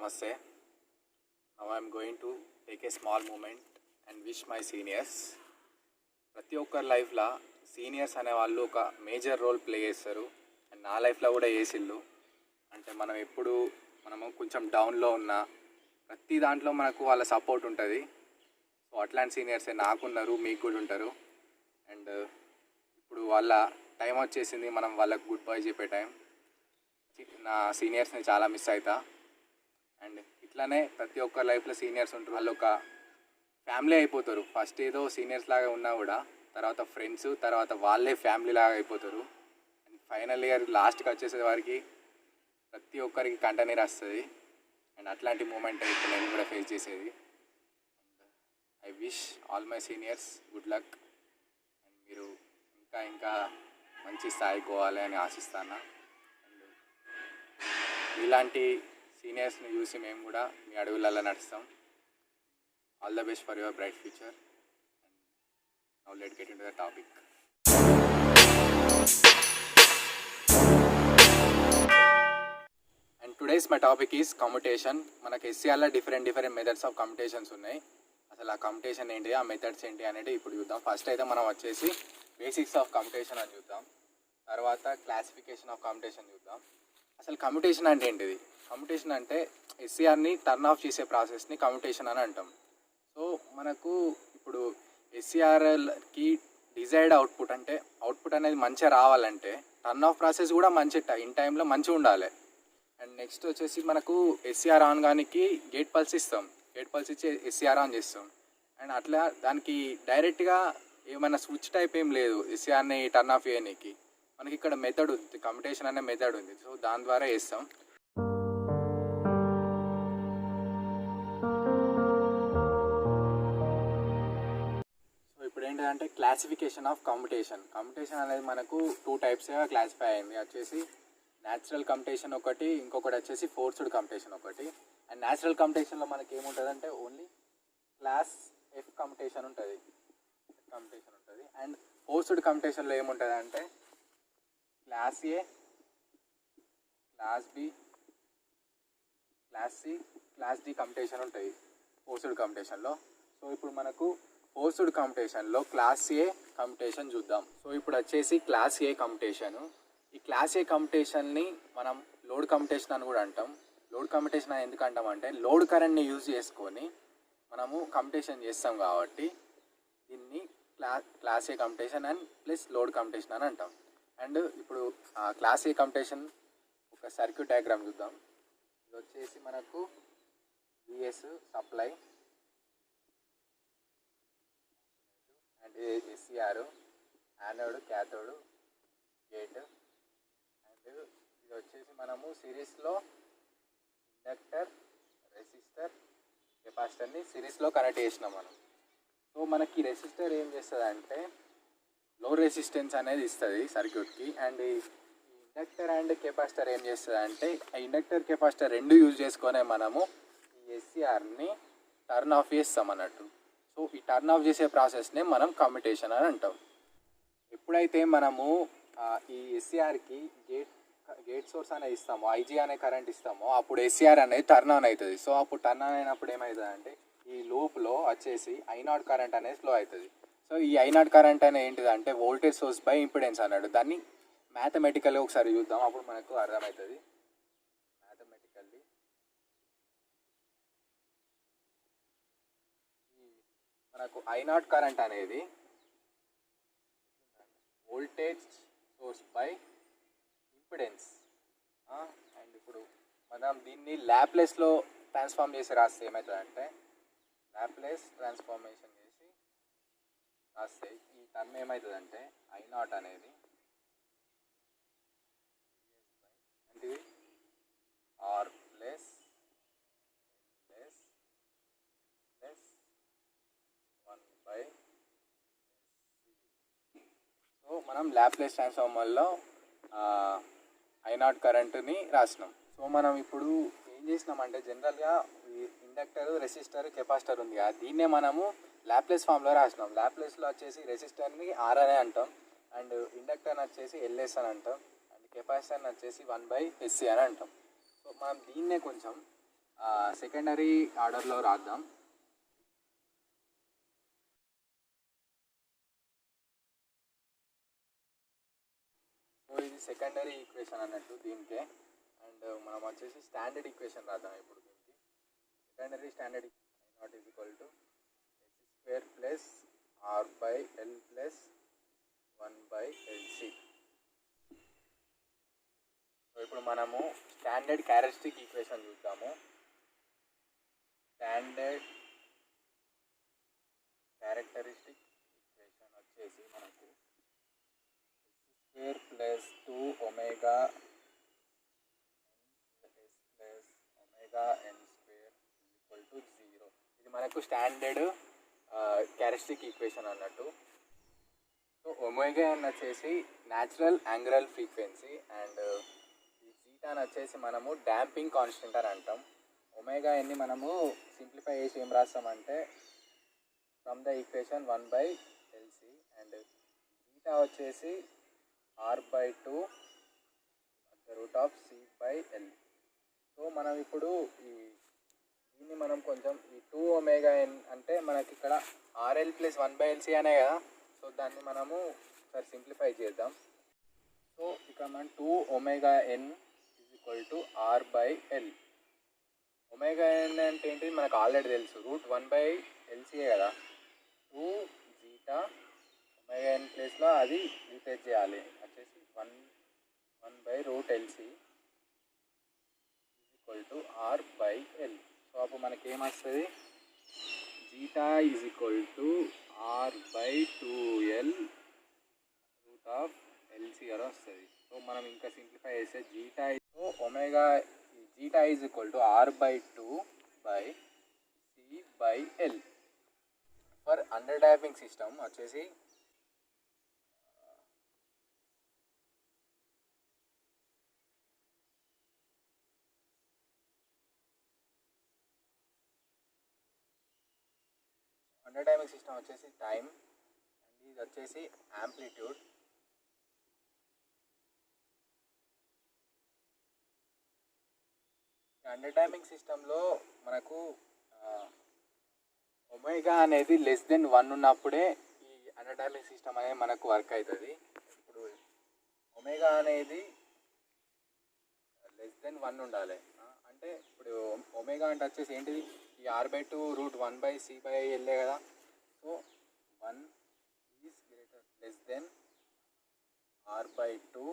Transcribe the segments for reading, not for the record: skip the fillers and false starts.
Namaste. Now I am going to take a small moment and wish my seniors. ప్రతి ఒక్కరి లైఫ్లో seniors అనే వాళ్ళు ఒక మేజర్ రోల్ ప్లే చేస్తారు. అండ్ నా లైఫ్లో కూడా వేసిళ్ళు. అంటే మనము కొంచెం డౌన్లో ఉన్న ప్రతి దాంట్లో మనకు వాళ్ళ సపోర్ట్ ఉంటుంది. సో అట్లాంటి సీనియర్సే నాకున్నారు, మీకు కూడా ఉంటారు. అండ్ ఇప్పుడు వాళ్ళ టైం వచ్చేసింది, మనం వాళ్ళకు గుడ్ బై చెప్పే టైం. నా సీనియర్స్ని చాలా మిస్ అవుతా. అండ్ ఇట్లానే ప్రతి ఒక్కరి లైఫ్లో సీనియర్స్ ఉంటారు. వాళ్ళు ఒక ఫ్యామిలీ అయిపోతారు. ఫస్ట్ ఏదో సీనియర్స్ లాగా ఉన్నా కూడా తర్వాత ఫ్రెండ్స్, తర్వాత వాళ్ళే ఫ్యామిలీ లాగా అయిపోతారు. అండ్ ఫైనల్ ఇయర్ లాస్ట్కి వచ్చేసే వారికి ప్రతి ఒక్కరికి కంటనీరు వస్తుంది. అండ్ అట్లాంటి మూమెంట్ ఇప్పుడు నేను కూడా ఫేస్ చేసేది. And I wish all my seniors good luck. And మీరు ఇంకా మంచి స్థాయికి పోవాలి అని ఆశిస్తాను. అండ్ ఇలాంటి సీనియర్స్ని చూసి మేము కూడా మీ అడుగులలో నడుస్తాం. All the best for your bright future. Now let's get into the topic. And today's my topic is commutation. మనకి ఎస్సీఆర్లో డిఫరెంట్ మెథడ్స్ ఆఫ్ కమ్యుటేషన్స్ ఉన్నాయి. అసలు ఆ కమ్యుటేషన్ ఏంటి, ఆ మెథడ్స్ ఏంటి అనేది ఇప్పుడు చూద్దాం. ఫస్ట్ అయితే మనం వచ్చేసి బేసిక్స్ ఆఫ్ కమ్యుటేషన్ అని చూద్దాం. తర్వాత క్లాసిఫికేషన్ ఆఫ్ కమ్యుటేషన్ చూద్దాం. అసలు కమ్యుటేషన్ అంటే ఏంటిది? కమ్యుటేషన్ అంటే ఎస్సీఆర్ని టర్న్ ఆఫ్ చేసే ప్రాసెస్ని కమ్యుటేషన్ అని అంటాం. సో మనకు ఇప్పుడు ఎస్సీఆర్ఎల్కి డిజైర్డ్ అవుట్పుట్ అనేది మంచిగా రావాలంటే టర్న్ ఆఫ్ ప్రాసెస్ కూడా మంచి ఇన్ టైంలో మంచిగా ఉండాలి. అండ్ నెక్స్ట్ వచ్చేసి మనకు ఎస్సీఆర్ ఆన్ గానికి గేట్ పల్స్ ఇస్తాం. గేట్ పల్స్ ఇచ్చి ఎస్సీఆర్ ఆన్ చేస్తాం. అండ్ అట్లా దానికి డైరెక్ట్గా ఏమైనా స్విచ్ టైప్ ఏం లేదు ఎస్సీఆర్ని టర్న్ ఆఫ్ చేయడానికి. మనకి ఇక్కడ మెథడ్ ఉంది, కమ్యుటేషన్ అనే మెథడ్ ఉంది. సో దాని ద్వారా చేస్తాం. ఏంటంటే క్లాసిఫికేషన్ ఆఫ్ కమ్యుటేషన్. కమ్యుటేషన్ అనేది మనకు 2 టైప్స్గా క్లాసిఫై అయింది. వచ్చేసి న్యాచురల్ కమ్యుటేషన్ ఒకటి, ఇంకొకటి వచ్చేసి ఫోర్స్డ్ కమ్యుటేషన్ ఒకటి. అండ్ న్యాచురల్ కమ్యుటేషన్లో మనకి ఏముంటుంది ఓన్లీ క్లాస్ ఎఫ్ కమ్యుటేషన్ ఉంటుంది. అండ్ ఫోర్స్డ్ కమ్యుటేషన్లో ఏముంటుంది అంటే class A, class B, class C, class D commutation ఉంటుంది ఫోర్స్డ్ కమ్యుటేషన్లో. సో ఇప్పుడు మనకు ఫోర్స్డ్ కమ్యుటేషన్లో క్లాస్ ఏ కమ్యుటేషన్ చూద్దాం. సో ఇప్పుడు వచ్చేసి క్లాస్ ఏ కమ్యుటేషన్. ఈ క్లాస్ ఏ కమ్యుటేషన్ని మనం లోడ్ కమ్యుటేషన్ అని కూడా అంటాం. లోడ్ కమ్యుటేషన్ అని ఎందుకు అంటామంటే లోడ్ కరెంట్ని యూజ్ చేసుకొని మనము కమ్యుటేషన్ చేస్తాం కాబట్టి దీన్ని class A commutation and plus load commutation అని అంటాం. అండ్ ఇప్పుడు క్లాస్ ఏ కమ్యుటేషన్ ఒక సర్క్యూట్ డయాగ్రామ్ చూద్దాం. ఇది వచ్చేసి మనకు VS supply and SCR, anode, cathode, gate. And ఇది వచ్చేసి మనము సిరీస్లో ఇండక్టర్, రెసిస్టర్, కెపాసిటర్ని సిరీస్లో కనెక్ట్ చేసినాం మనం. సో మనకి రెసిస్టర్ ఏం చేస్తుంది అంటే లో రెసిస్టెన్స్ అనేది ఇస్తుంది సర్క్యూట్కి. అండ్ ఈ ఇండక్టర్ అండ్ కెపాసిటర్ ఏం చేస్తుంది అంటే ఆ ఇండక్టర్, కెపాసిటర్ రెండు యూజ్ చేసుకొనే మనము ఈ ఎస్సీఆర్ని టర్న్ ఆఫ్ చేస్తాం అన్నట్టు. సో ఈ టర్న్ ఆఫ్ చేసే ప్రాసెస్నే మనం కమ్యుటేషన్ అని అంటాం. ఎప్పుడైతే మనము ఈ ఎస్సీఆర్కి గేట్ సోర్స్ అనేది ఇస్తామో, ఐజీ అనే కరెంట్ ఇస్తామో, అప్పుడు ఎస్సీఆర్ అనేది టర్న్ ఆన్ అవుతుంది. సో అప్పుడు టర్న్ ఆన్ అయినప్పుడు ఏమవుతుంది అంటే ఈ లూప్లో వచ్చేసి ఐనాట్ కరెంట్ అనేది ఫ్లో అవుతుంది. సో ఈ ఐనాట్ కరెంట్ అనేది ఏంటిదంటే వోల్టేజ్ సోర్స్ బై ఇంపిడెన్స్ అన్నాడు. దాన్ని మ్యాథమెటికల్గా ఒకసారి చూద్దాం, అప్పుడు మనకు అర్థమవుతుంది. మ్యాథమెటికల్లీ మనకు ఐనాట్ కరెంట్ అనేది voltage source by impedance. And ఇప్పుడు మనం దీన్ని ల్యాప్లేస్లో ట్రాన్స్ఫార్మ్ చేసి రాస్తే ఏమవుతుందంటే ల్యాప్లేస్ ట్రాన్స్ఫార్మేషన్ చేసి రాస్తే ఈ టర్మ్ ఏమవుతుందంటే ఐనాట్ అనేది అంటే ఆర్ ప్లస్ సో మనం ల్యాప్లేస్ ట్రాన్స్ఫార్మర్లో ఐనాట్ కరెంటుని రాసినాం. సో మనం ఇప్పుడు ఏం చేసినామంటే జనరల్గా ఈ ఇండక్టర్, రెసిస్టర్, కెపాసిటర్ ఉంది కదా, దీన్నే మనము ల్యాప్లేస్ ఫామ్లో రాసినాం. ల్యాప్లేస్లో వచ్చేసి రెసిస్టర్ని ఆర్ అనే అంటాం, అండ్ ఇండక్టర్ని వచ్చేసి ఎల్ఎస్ అని అంటాం, అండ్ కెపాసిటర్ని వచ్చేసి 1/SC అని అంటాం. సో మనం దీన్నే కొంచెం సెకండరీ ఆర్డర్లో రాద్దాం. సో ఇది సెకండరీ ఈక్వేషన్ అన్నట్టు దీనికే. అండ్ మనం వచ్చేసి స్టాండర్డ్ ఈక్వేషన్ రాద్దాం ఇప్పుడు దీనికి. Secondary standard not is equal to x² plus r/l plus 1/lc. So ఇప్పుడు మనము స్టాండర్డ్ క్యారెక్టరిస్టిక్ ఈక్వేషన్ చూద్దాము. స్టాండర్డ్ క్యారెక్టరిస్టిక్ ఈక్వేషన్ వచ్చేసి మనకు x² ప్లస్ 2 ωn² 0. ఇది మనకు స్టాండర్డ్ క్యారెక్టరిస్టిక్ ఈక్వేషన్ అన్నట్టు. సో ఒమేగా ఎన్ వచ్చేసి న్యాచురల్ యాంగులర్ ఫ్రీక్వెన్సీ అండ్ ఈ జీటాని వచ్చేసి మనము డాంపింగ్ కాన్స్టెంట్ అని అంటాం. ఒమేగా ఎన్ని మనము సింప్లిఫై చేసి ఏం రాస్తామంటే from the equation 1/lc and zeta వచ్చేసి r/2 √c/l. సో మనం ఇప్పుడు దీన్ని మనం కొంచెం ఈ 2ωn అంటే మనకి ఇక్కడ RL ప్లస్ 1/lc అనే కదా. సో దాన్ని మనము ఒకసారి సింప్లిఫై చేద్దాం. సో ఇక్కడ మనం 2ωn r/l. ωn అంటే ఏంటి మనకు ఆల్రెడీ తెలుసు, √1/lc కదా. 2 జీటా ωn ప్లేస్లో అది రీప్లేస్ చేయాలి, వచ్చేసి 1/√lc r/l. సో అప్పుడు మనకి ఏమొస్తుంది, zeta is equal to r/2l √lc అని వస్తుంది. సో మనం ఇంకా సింప్లిఫై చేస్తే zeta omega zeta is equal to r/2/c/l. For under damping system వచ్చేసి అండర్ డాంపింగ్ సిస్టమ్ వచ్చేసి టైం అండ్ ఇది వచ్చేసి యాంప్లిట్యూడ్. అండర్ డాంపింగ్ సిస్టంలో మనకు ఒమేగా అనేది <1 ఉన్నప్పుడే ఈ అండర్ డాంపింగ్ సిస్టమ్ అనేది మనకు వర్క్ అవుతుంది. ఇప్పుడు ఒమేగా అనేది <1 ఉండాలి అంటే ఇప్పుడు ఒమేగా అంటే వచ్చేసి ఏంటిది, ఈ r/2 √1/c/l కదా. So 1 is greater r/2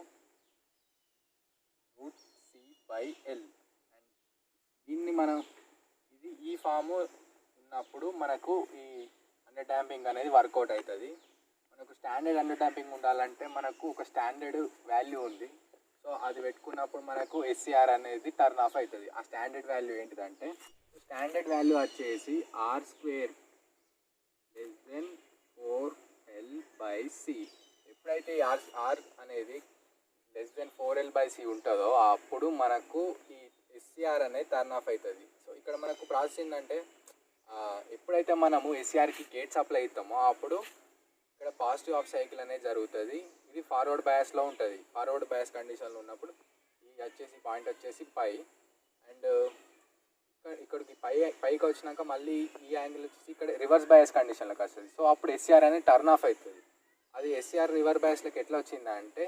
√c/l. And దీన్ని మనం ఈ ఫాము ఉన్నప్పుడు మనకు ఈ అండర్ డాంపింగ్ అనేది వర్కౌట్ అవుతుంది. మనకు స్టాండర్డ్ అండర్ డాంపింగ్ ఉండాలంటే మనకు ఒక స్టాండర్డ్ వాల్యూ ఉంది. సో అది పెట్టుకున్నప్పుడు మనకు SCR అనేది టర్న్ ఆఫ్ అవుతుంది. ఆ స్టాండర్డ్ వాల్యూ ఏంటిదంటే, స్టాండర్డ్ వాల్యూ వచ్చేసి r² <4l/c. ఎప్పుడైతే r అనేది <4l/c ఉంటుందో అప్పుడు మనకు ఈ SCR అనేది టర్న్ ఆఫ్ అవుతుంది. సో ఇక్కడ మనకు ప్రాసెస్ ఏంటంటే, ఎప్పుడైతే మనము SCRకి గేట్ సప్లై ఇస్తామో అప్పుడు ఇక్కడ పాజిటివ్ ఆఫ్ సైకిల్ అనేది జరుగుతుంది. ఇది ఫార్వర్డ్ బయాస్లో ఉంటుంది. ఫార్వర్డ్ బయాస్ కండిషన్లో ఉన్నప్పుడు ఈ వచ్చేసి పాయింట్ వచ్చేసి పై అండ్ ఇక్కడికి పైకి వచ్చినాక మళ్ళీ ఈ యాంగిల్ వచ్చేసి ఇక్కడ రివర్స్ బయాస్ కండిషన్లోకి వస్తుంది. సో అప్పుడు SCR అనేది టర్న్ ఆఫ్ అవుతుంది. అది SCR రివర్స్ బయాస్లోకి ఎట్లా వచ్చిందంటే,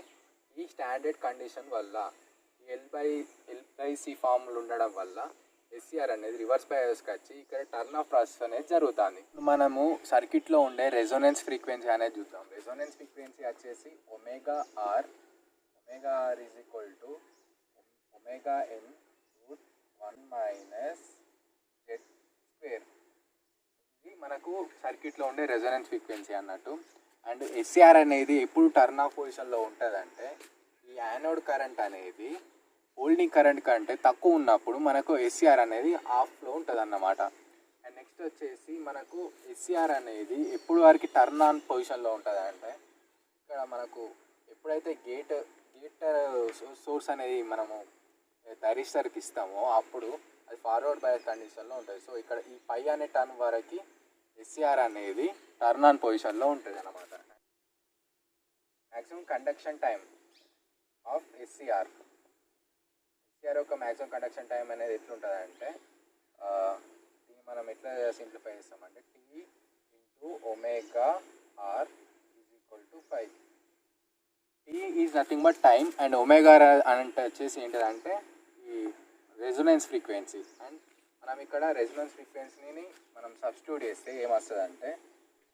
ఈ స్టాండర్డ్ కండిషన్ వల్ల L/C ఫార్ములు ఉండడం వల్ల SCR అనేది రివర్స్ బయాస్కి వచ్చి ఇక్కడ టర్న్ ఆఫ్ ప్రాసెస్ అనేది జరుగుతుంది. మనము సర్క్యూట్లో ఉండే రెజోనెన్స్ ఫ్రీక్వెన్సీ అనేది చూద్దాం. రెజోనెన్స్ ఫ్రీక్వెన్సీ వచ్చేసి omega r is equal to ωn √1 - z². ఇది మనకు సర్క్యూట్లో ఉండే రెజోనెన్స్ ఫ్రీక్వెన్సీ అన్నట్టు. అండ్ SCR అనేది ఎప్పుడు టర్న్ ఆఫ్ పొజిషన్లో ఉంటుందంటే, ఈ యానోడ్ కరెంట్ అనేది హోల్డింగ్ కరెంట్ కంటే తక్కువ ఉన్నప్పుడు మనకు SCR అనేది ఆఫ్లో ఉంటుంది అన్నమాట. అండ్ నెక్స్ట్ వచ్చేసి మనకు SCR అనేది ఎప్పుడు వరకు టర్న్ ఆన్ పొజిషన్లో ఉంటుంది అంటే, ఇక్కడ మనకు ఎప్పుడైతే గేట్ సోర్స్ అనేది మనము థైరిస్టర్కి ఇస్తామో అప్పుడు అది ఫార్వర్డ్ బయాస్ కండిషన్లో ఉంటుంది. సో ఇక్కడ ఈ పై అనే టర్న్ వరకు SCR అనేది టర్న్ ఆన్ పొజిషన్లో ఉంటుంది అన్నమాట. Maximum conduction time of SCR యొక్క మ్యాక్సిమం కండక్షన్ టైం అనేది ఎట్లుంటుంది అంటే, దీన్ని మనం ఎట్లా సింప్లిఫై చేస్తామంటే T into omega R is equal to 5. T is nothing but time and omega అంటే వచ్చేసి ఏంటిదంటే ఈ రెజొనెన్స్ ఫ్రీక్వెన్సీ. అండ్ మనం ఇక్కడ రెజొనెన్స్ ఫ్రీక్వెన్సీని మనం సబ్స్టిట్యూట్ చేస్తే ఏమొస్తుంది అంటే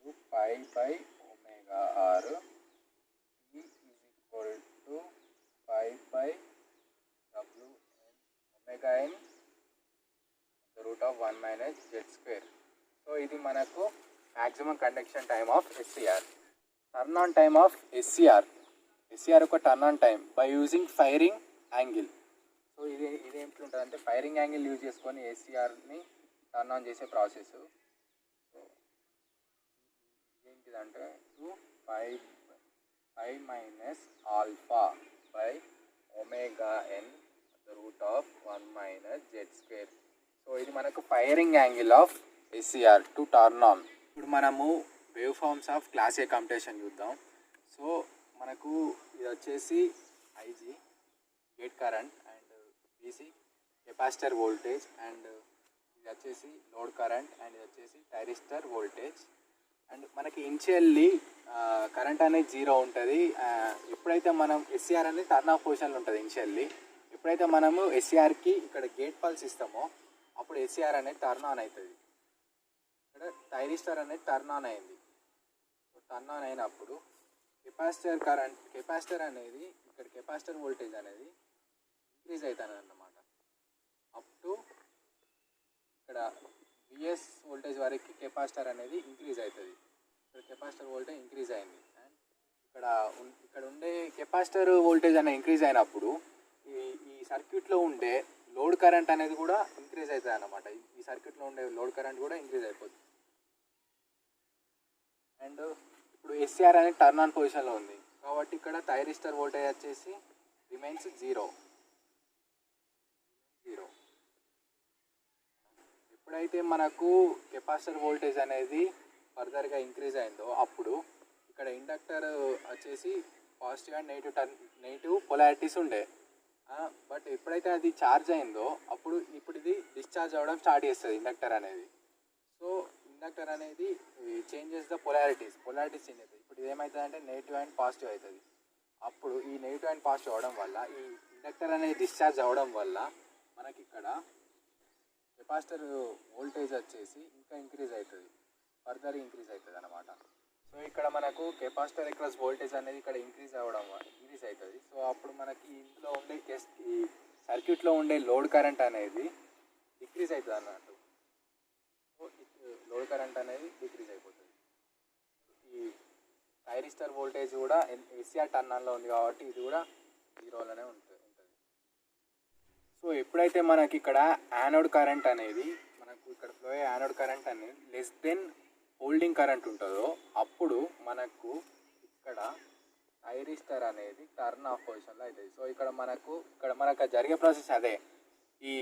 2π/ωr t is equal to 5/WN ωn √1 - z². So ఇది మనకు maximum conduction time of SCR. Turn on time of SCR ఒక turn on time by using firing angle. So ఇది ఎట్లుంటుంది అంటే ఫైరింగ్ యాంగిల్ యూజ్ చేసుకొని ఎస్సీఆర్ని టర్న్ ఆన్ చేసే process. So ఏంటిదంటే 2π - α/ωn √1 - z². సో ఇది మనకు firing angle of SCR to turn on. ఇప్పుడు మనము wave forms of class A commutation చూద్దాం. సో మనకు ఇది వచ్చేసి IG gate current and BC capacitor voltage and ఇది వచ్చేసి లోడ్ కరెంట్ అండ్ ఇది వచ్చేసి థైరిస్టర్ వోల్టేజ్. అండ్ మనకి ఇనిషియల్లీ కరెంట్ అనేది 0 ఉంటుంది. ఎప్పుడైతే మనం ఎస్సీఆర్ అనేది టర్న్ ఆఫ్ పొజిషన్లో ఉంటుంది ఇనిషియల్లీ. ఎప్పుడైతే మనము ఎస్సీఆర్కి ఇక్కడ గేట్ పల్స్ ఇస్తామో అప్పుడు ఎస్సీఆర్ అనేది టర్న్ ఆన్ అవుతుంది. ఇక్కడ థైరిస్టర్ అనేది టర్న్ ఆన్ అయింది. సో టర్న్ ఆన్ అయినప్పుడు కెపాసిటర్ అనేది ఇక్కడ కెపాసిటర్ వోల్టేజ్ అనేది ఇంక్రీజ్ అవుతుంది అన్నమాట. అప్ టు ఇక్కడ విఎస్ వోల్టేజ్ వరకు కెపాసిటర్ అనేది ఇంక్రీజ్ అవుతుంది. ఇక్కడ కెపాసిటర్ వోల్టేజ్ ఇంక్రీజ్ అయింది. అండ్ ఇక్కడ ఉండే కెపాసిటర్ వోల్టేజ్ అనేది ఇంక్రీజ్ అయినప్పుడు ఈ సర్క్యూట్లో ఉండే లోడ్ కరెంట్ అనేది కూడా ఇంక్రీజ్ అవుతుంది అన్నమాట. ఈ సర్క్యూట్లో ఉండే లోడ్ కరెంట్ కూడా ఇంక్రీజ్ అయిపోతుంది. అండ్ ఇప్పుడు ఎస్సీఆర్ అనేది టర్న్ ఆన్ పొజిషన్లో ఉంది కాబట్టి ఇక్కడ థైరిస్టర్ వోల్టేజ్ వచ్చేసి రిమైన్స్ 0. ఎప్పుడైతే మనకు కెపాసిటర్ వోల్టేజ్ అనేది ఫర్దర్గా ఇంక్రీజ్ అయిందో అప్పుడు ఇక్కడ ఇండక్టర్ వచ్చేసి పాజిటివ్ అండ్ నెగిటివ్ పొలారిటీస్ ఉండే. బట్ ఎప్పుడైతే అది ఛార్జ్ అయిందో అప్పుడు ఇది డిశ్చార్జ్ అవ్వడం స్టార్ట్ చేస్తుంది ఇండక్టర్ అనేది. సో ఇండక్టర్ అనేది చేంజెస్ ద పొలారిటీస్ చేంజ్ అవుతుంది. ఇప్పుడు ఇది ఏమవుతుంది అంటే నెగిటివ్ అండ్ పాజిటివ్ అవుతుంది. అప్పుడు ఈ నెగిటివ్ అండ్ పాజిటివ్ అవ్వడం వల్ల ఈ ఇండక్టర్ అనేది డిశ్చార్జ్ అవ్వడం వల్ల మనకి ఇక్కడ కెపాసిటర్ వోల్టేజ్ వచ్చేసి ఇంకా ఇంక్రీజ్ అవుతుంది, ఫర్దర్ ఇంక్రీజ్ అవుతుంది అన్నమాట. సో ఇక్కడ మనకు కెపాసిటర్ అక్రాస్ వోల్టేజ్ అనేది ఇక్కడ ఇంక్రీజ్ అవుతుంది. సో అప్పుడు మనకి ఇందులో ఉండే ఈ సర్క్యూట్లో ఉండే లోడ్ కరెంట్ అనేది డిక్రీజ్ అవుతుంది అన్నట్టు. సో లోడ్ కరెంట్ అనేది డిక్రీజ్ అయిపోతుంది. ఈ థైరిస్టర్ వోల్టేజ్ కూడా ఎస్సీఆర్ టర్న్ ఆన్లో ఉంది కాబట్టి ఇది కూడా 0లోనే ఉంటుంది. సో ఎప్పుడైతే మనకి ఇక్కడ యానోడ్ కరెంట్ అనేది మనకు ఇక్కడ ఫ్లో అయ్యే యానోడ్ కరెంట్ అనేది లెస్ దెన్ హోల్డింగ్ కరెంట్ ఉంటుందో అప్పుడు మనకు ఇక్కడ థైరిస్టర్ అనేది టర్న్ ఆఫ్ పొజిషన్లో అవుతుంది. సో ఇక్కడ మనకు జరిగే ప్రాసెస్ అదే. ఈ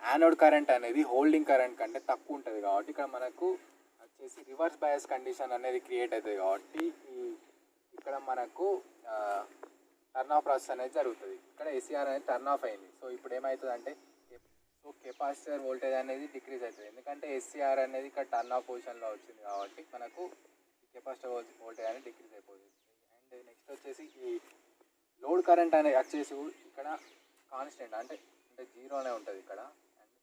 యానోడ్ కరెంట్ అనేది హోల్డింగ్ కరెంట్ కంటే తక్కువ ఉంటుంది కాబట్టి ఇక్కడ మనకు వచ్చేసి రివర్స్ బయాస్ కండిషన్ అనేది క్రియేట్ అవుతుంది కాబట్టి ఇక్కడ మనకు టర్న్ ఆఫ్ ప్రాసెస్ అనేది జరుగుతుంది. ఇక్కడ ఎస్సీఆర్ అనేది టర్న్ ఆఫ్ అయింది. సో ఇప్పుడు ఏమవుతుంది అంటే కెపాసిటర్ వోల్టేజ్ అనేది డిక్రీజ్ అవుతుంది. ఎందుకంటే ఎస్సీఆర్ అనేది ఇక్కడ టర్న్ ఆఫ్ పొజిషన్లో వచ్చింది కాబట్టి మనకు కెపాసిటర్ వోల్టేజ్ అనేది డిక్రీజ్ అయిపోతుంది. అండ్ నెక్స్ట్ వచ్చేసి ఈ లోడ్ కరెంట్ అనేది వచ్చేసి ఇక్కడ కాన్స్టెంట్ అంటే 0లోనే ఉంటుంది ఇక్కడ. అండ్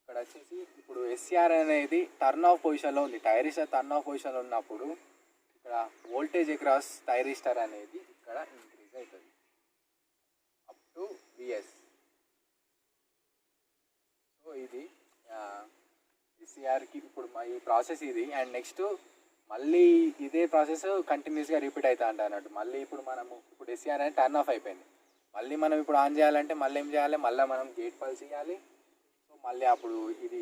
ఇక్కడ వచ్చేసి ఇప్పుడు ఎస్సీఆర్ అనేది టర్న్ ఆఫ్ పొజిషన్లో ఉంది. థైరిస్టర్ టర్న్ ఆఫ్ పొజిషన్లో ఉన్నప్పుడు ఇక్కడ వోల్టేజ్ అక్రాస్ థైరిస్టర్ అనేది ఇక్కడ ఇంక్రీజ్ అవుతుంది అప్ టు విఎస్. సో ఇది ఎస్సీఆర్కి ఇప్పుడు ఈ ప్రాసెస్ ఇది. అండ్ నెక్స్ట్ మళ్ళీ ఇదే ప్రాసెస్ కంటిన్యూస్గా రిపీట్ అవుతా ఉంటుంది అన్నట్టు. మళ్ళీ ఇప్పుడు ఎస్సీఆర్ అనేది టర్న్ ఆఫ్ అయిపోయింది. మళ్ళీ మనం ఇప్పుడు ఆన్ చేయాలంటే మళ్ళీ ఏం చేయాలి, మళ్ళీ మనం గేట్ పల్స్ ఇవ్వాలి. సో మళ్ళీ అప్పుడు ఇది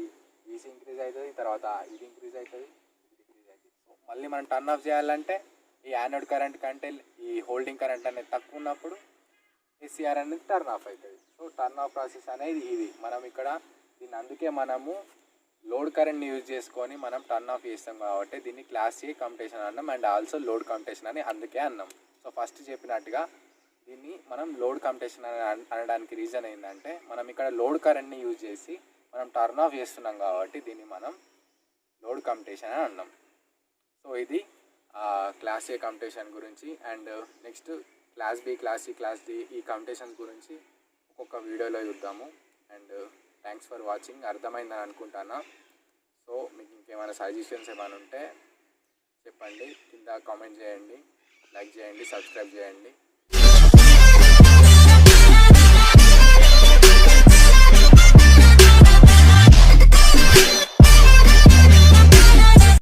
ఈసీ ఇంక్రీజ్ అవుతుంది, తర్వాత ఇది ఇంక్రీజ్ అవుతుంది, ఇది డిక్రీజ్ అవుతుంది. సో మళ్ళీ మనం టర్న్ ఆఫ్ చేయాలంటే ఈ యానోడ్ కరెంట్ కంటే ఈ హోల్డింగ్ కరెంట్ అనేది తక్కువ ఉన్నప్పుడు ఎస్సీఆర్ అనేది టర్న్ ఆఫ్ అవుతుంది. సో టర్న్ ఆఫ్ ప్రాసెస్ అనేది ఇది. మనం ఇక్కడ దీన్ని అందుకే మనము లోడ్ కరెంట్ని యూజ్ చేసుకొని మనం టర్న్ ఆఫ్ చేస్తాం కాబట్టి దీన్ని క్లాస్ ఏ కంపిటీషన్ అన్నాం. అండ్ ఆల్సో లోడ్ కంపిటీషన్ అని అందుకే అన్నాం. సో ఫస్ట్ చెప్పినట్టుగా దీన్ని మనం లోడ్ కంపిటీషన్ అని అనడానికి రీజన్ ఏంటంటే మనం ఇక్కడ లోడ్ కరెంట్ని యూజ్ చేసి మనం టర్న్ ఆఫ్ చేస్తున్నాం కాబట్టి దీన్ని మనం లోడ్ కంపిటీషన్ అని అన్నాం. సో ఇది క్లాస్ ఏ కంపిటీషన్ గురించి. And next class B, class C, class D ఈ కంపిటీషన్స్ గురించి ఒక్కొక్క వీడియోలో చూద్దాము. And thanks for watching. అర్థమైందని అనుకుంటాను. సో మీకు ఇంకేమైనా సజెషన్స్ ఏమైనా ఉంటే చెప్పండి, కింద కామెంట్ చేయండి, లైక్ చేయండి, సబ్స్క్రైబ్ చేయండి.